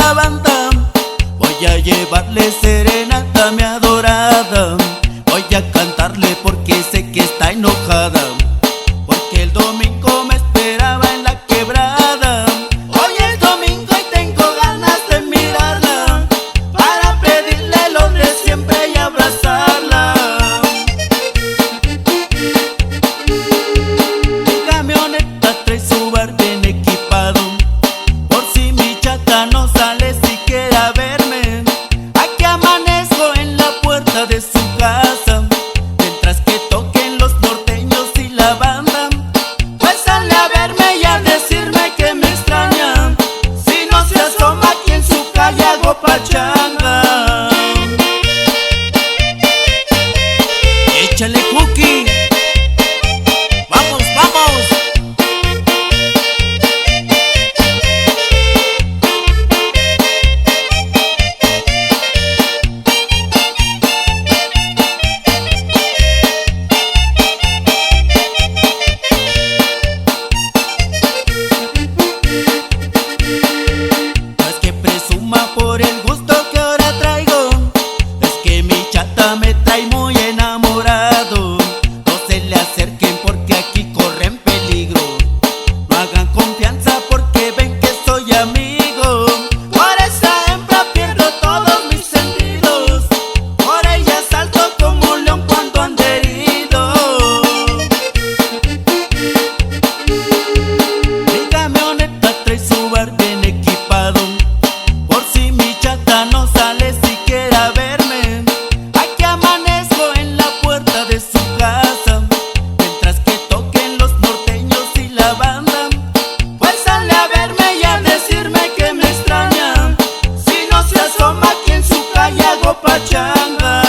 la banda. Voy a llevarle serenata a mi adorada. Voy a cantarle porque sé que está enojada, porque el domingo me esperaba en la quebrada. Hoy es domingo y tengo ganas de mirarla, para pedirle lo de siempre y abrazarla. Mi camioneta trae su bar bien equipado, por si mi chata no sale siquiera a verme. Aquí amanezco en la puerta de su casa, mientras que toquen los norteños y la banda. Pues sale a verme y a decirme que me extraña, si no se asoma aquí en su calle hago pachanga. Échale cookie, vamos, vamos. No es que presuma por el gusto que ahora traigo, es que mi chata me trae muy enamorado. No se le acerquen porque aquí corren peligro, no hagan confianza porque ven que soy amigo. Por esa hembra pierdo todos mis sentidos, por ella salto como un león cuando ando herido. Mi camioneta trae su bar bien equipado, por si mi chata no sale siquiera a verme. Aquí amanezco en la puerta de su casa, mientras que toquen los norteños y la banda. Pues sale a verme y a decirme que me extraña, si no se asoma aquí en su calle hago pachanga.